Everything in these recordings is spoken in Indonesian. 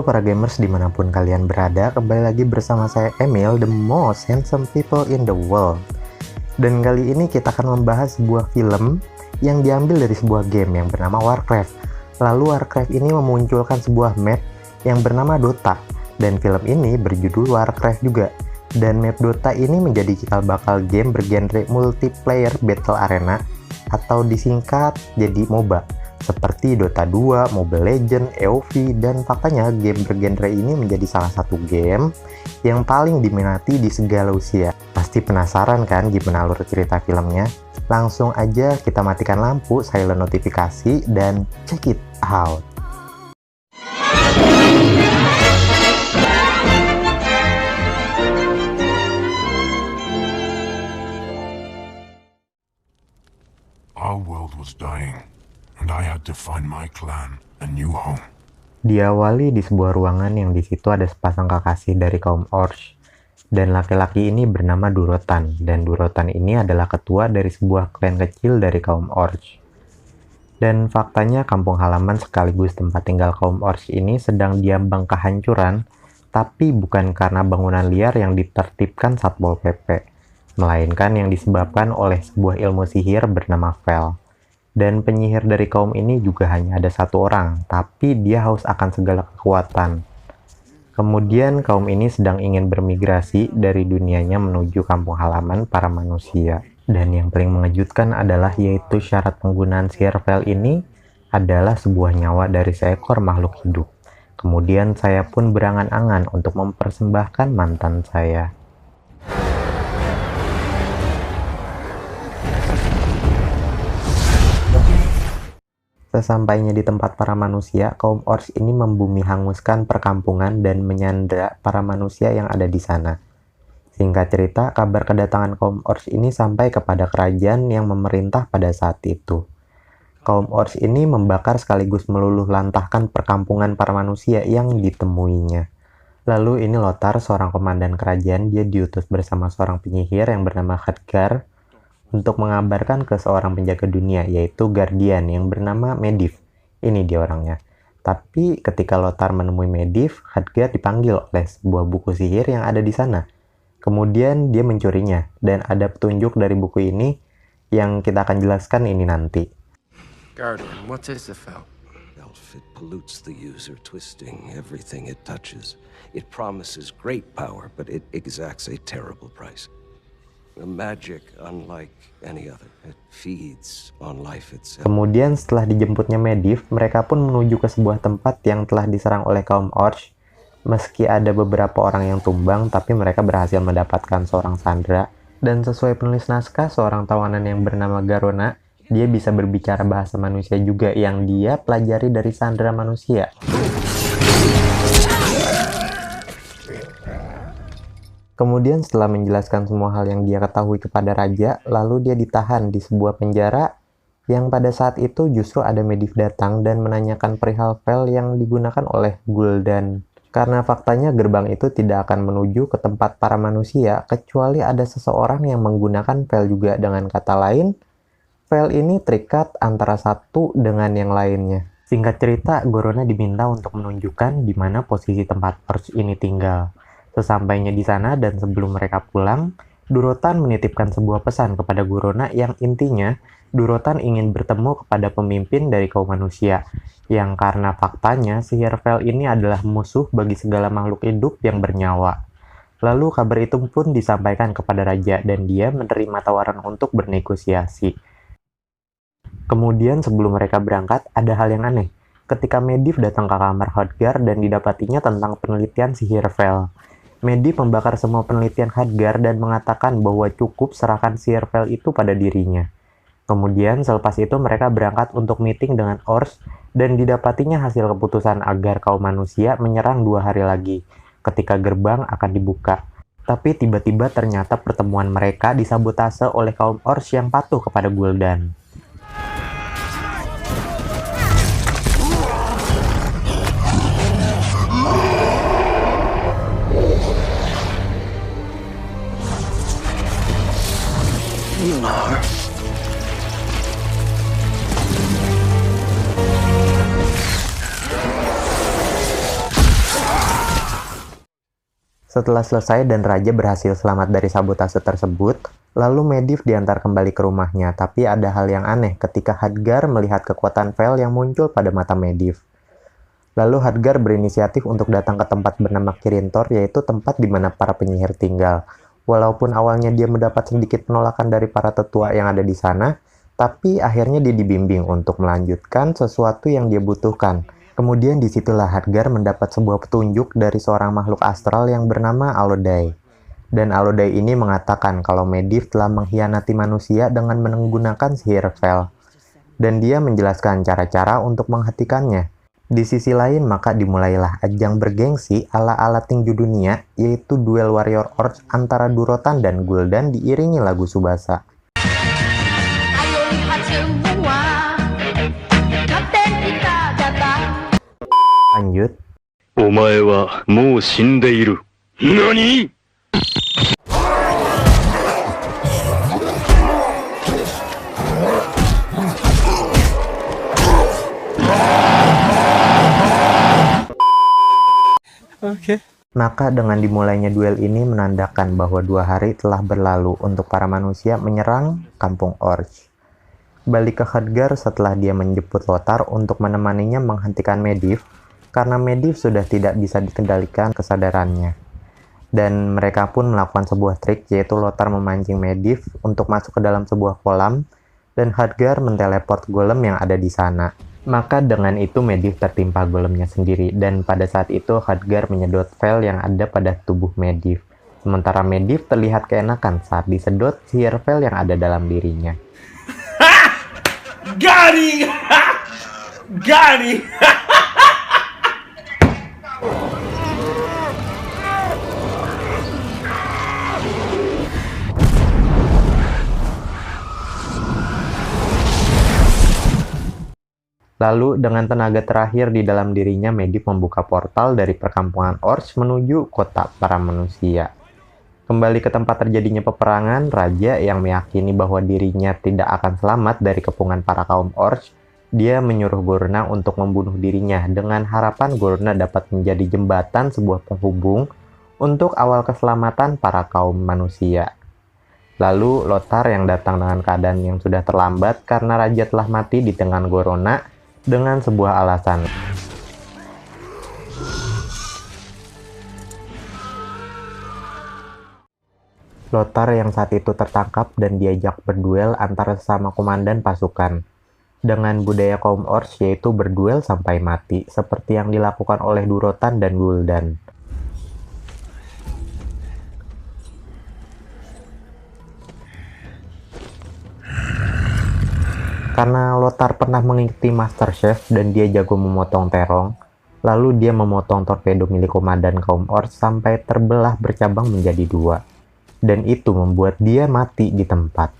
Halo para gamers dimanapun kalian berada, kembali lagi bersama saya Emil, the most handsome people in the world. Dan kali ini kita akan membahas sebuah film yang diambil dari sebuah game yang bernama Warcraft. Lalu Warcraft ini memunculkan sebuah map yang bernama Dota, dan film ini berjudul Warcraft juga. Dan map Dota ini menjadi cikal bakal game bergenre multiplayer battle arena atau disingkat jadi MOBA, seperti Dota 2, Mobile Legends, EoV, dan faktanya game bergenre ini menjadi salah satu game yang paling diminati di segala usia. Pasti penasaran kan gimana alur cerita filmnya? Langsung aja kita matikan lampu, silent notifikasi, dan check it out! Our world was dying. And I had to find my clan a new home. Diawali di sebuah ruangan yang di situ ada sepasang kekasih dari kaum Orcs, dan laki-laki ini bernama Durotan, dan Durotan ini adalah ketua dari sebuah klan kecil dari kaum Orcs. Dan faktanya kampung halaman sekaligus tempat tinggal kaum Orcs ini sedang diambang kehancuran, tapi bukan karena bangunan liar yang ditertibkan Satpol PP, melainkan yang disebabkan oleh sebuah ilmu sihir bernama Vel. Dan penyihir dari kaum ini juga hanya ada satu orang, tapi dia haus akan segala kekuatan. Kemudian kaum ini sedang ingin bermigrasi dari dunianya menuju kampung halaman para manusia. Dan yang paling mengejutkan adalah yaitu syarat penggunaan sihir Vel ini adalah sebuah nyawa dari seekor makhluk hidup. Kemudian saya pun berangan-angan untuk mempersembahkan mantan saya. Sesampainya di tempat para manusia, kaum Orcs ini membumi hanguskan perkampungan dan menyandra para manusia yang ada di sana. Singkat cerita, kabar kedatangan kaum Orcs ini sampai kepada kerajaan yang memerintah pada saat itu. Kaum Orcs ini membakar sekaligus meluluh lantahkan perkampungan para manusia yang ditemuinya. Lalu ini Lothar, seorang komandan kerajaan, dia diutus bersama seorang penyihir yang bernama Khadgar untuk mengabarkan ke seorang penjaga dunia, yaitu Guardian yang bernama Medivh. Ini dia orangnya. Tapi ketika Lothar menemui Medivh, Khadgar dipanggil oleh sebuah buku sihir yang ada di sana. Kemudian dia mencurinya, dan ada petunjuk dari buku ini yang kita akan jelaskan ini nanti. Guardian, what is the Vel? Outfit pollutes the user, twisting everything it touches. It promises great power, but it exacts a terrible price. A magic unlike any other. It feeds on life itself. Kemudian setelah dijemputnya Medivh, mereka pun menuju ke sebuah tempat yang telah diserang oleh kaum Orcs. Meski ada beberapa orang yang tumbang, tapi mereka berhasil mendapatkan seorang sandera. Dan sesuai penulis naskah, seorang tawanan yang bernama Garona, dia bisa berbicara bahasa manusia juga yang dia pelajari dari sandera manusia. Kemudian setelah menjelaskan semua hal yang dia ketahui kepada raja, lalu dia ditahan di sebuah penjara yang pada saat itu justru ada Medivh datang dan menanyakan perihal Vel yang digunakan oleh Gul'dan. Karena faktanya gerbang itu tidak akan menuju ke tempat para manusia kecuali ada seseorang yang menggunakan Vel juga. Dengan kata lain, Vel ini terikat antara satu dengan yang lainnya. Singkat cerita, Garona diminta untuk menunjukkan di mana posisi tempat Orcs ini tinggal. Sesampainya di sana dan sebelum mereka pulang, Durotan menitipkan sebuah pesan kepada Garona yang intinya Durotan ingin bertemu kepada pemimpin dari kaum manusia, yang karena faktanya sihir Vel ini adalah musuh bagi segala makhluk hidup yang bernyawa. Lalu kabar itu pun disampaikan kepada raja dan dia menerima tawaran untuk bernegosiasi. Kemudian sebelum mereka berangkat, ada hal yang aneh. Ketika Medivh datang ke kamar Khadgar dan didapatinya tentang penelitian sihir Vel. Medivh membakar semua penelitian Khadgar dan mengatakan bahwa cukup serahkan sihir Vel itu pada dirinya. Kemudian selepas itu mereka berangkat untuk meeting dengan Orcs dan didapatinya hasil keputusan agar kaum manusia menyerang 2 hari lagi ketika gerbang akan dibuka. Tapi tiba-tiba ternyata pertemuan mereka disabotase oleh kaum Orcs yang patuh kepada Gul'dan. Setelah selesai dan Raja berhasil selamat dari sabotase tersebut, lalu Medivh diantar kembali ke rumahnya, tapi ada hal yang aneh ketika Hadgar melihat kekuatan Vel yang muncul pada mata Medivh. Lalu Hadgar berinisiatif untuk datang ke tempat bernama Kirintor, yaitu tempat di mana para penyihir tinggal. Walaupun awalnya dia mendapat sedikit penolakan dari para tetua yang ada di sana, tapi akhirnya dia dibimbing untuk melanjutkan sesuatu yang dia butuhkan. Kemudian disitulah Hadgar mendapat sebuah petunjuk dari seorang makhluk astral yang bernama Alodai. Dan Alodai ini mengatakan kalau Medivh telah mengkhianati manusia dengan menggunakan sihir Vel. Dan dia menjelaskan cara-cara untuk menghentikannya. Di sisi lain, maka dimulailah ajang bergengsi ala-ala tinju dunia, yaitu duel warrior orcs antara Durotan dan Gul'dan diiringi lagu Tsubasa. Ayo lihat semua, kapten kita datang. Lanjut. お前はもう死んでいる。何？ Maka dengan dimulainya duel ini menandakan bahwa 2 hari telah berlalu untuk para manusia menyerang kampung Orcs. Balik ke Hadgar setelah dia menjemput Lothar untuk menemaninya menghentikan Medivh, karena Medivh sudah tidak bisa dikendalikan kesadarannya. Dan mereka pun melakukan sebuah trik, yaitu Lothar memancing Medivh untuk masuk ke dalam sebuah kolam, dan Hadgar menteleport golem yang ada di sana. Maka dengan itu Medivh tertimpa golemnya sendiri, dan pada saat itu Hadgar menyedot Vel yang ada pada tubuh Medivh. Sementara Medivh terlihat keenakan saat disedot sihir Vel yang ada dalam dirinya. Got it! Lalu dengan tenaga terakhir di dalam dirinya, Medivh membuka portal dari perkampungan Orcs menuju kota para manusia. Kembali ke tempat terjadinya peperangan, Raja yang meyakini bahwa dirinya tidak akan selamat dari kepungan para kaum Orcs, dia menyuruh Gorna untuk membunuh dirinya dengan harapan Gorna dapat menjadi jembatan sebuah penghubung untuk awal keselamatan para kaum manusia. Lalu Lothar yang datang dengan keadaan yang sudah terlambat karena Raja telah mati di tangan Gorona dengan sebuah alasan. Lothar yang saat itu tertangkap dan diajak berduel antara sesama komandan pasukan. Dengan budaya kaum Orcs yaitu berduel sampai mati, seperti yang dilakukan oleh Durotan dan Gul'dan. Karena Lothar pernah mengikuti MasterChef dan dia jago memotong terong, lalu dia memotong torpedo milik komandan kaum Orcs sampai terbelah bercabang menjadi 2. Dan itu membuat dia mati di tempat.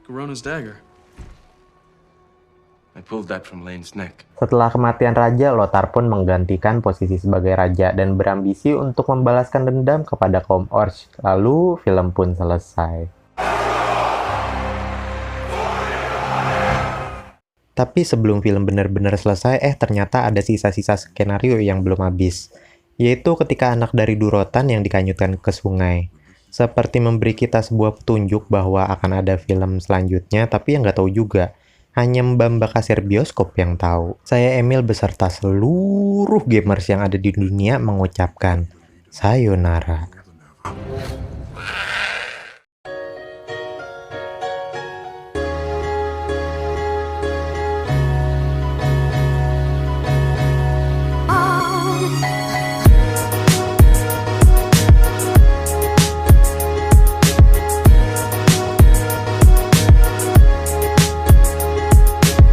Corona's dagger. I pulled that from Lane's neck. Setelah kematian Raja, Lothar pun menggantikan posisi sebagai Raja dan berambisi untuk membalaskan dendam kepada kaum Orcs. Lalu film pun selesai. Tapi sebelum film benar-benar selesai, ternyata ada sisa-sisa skenario yang belum habis. Yaitu ketika anak dari Durotan yang dikanyutkan ke sungai. Seperti memberi kita sebuah petunjuk bahwa akan ada film selanjutnya, tapi yang nggak tahu juga. Hanya Mbak kasir bioskop yang tahu. Saya Emil beserta seluruh gamers yang ada di dunia mengucapkan sayonara.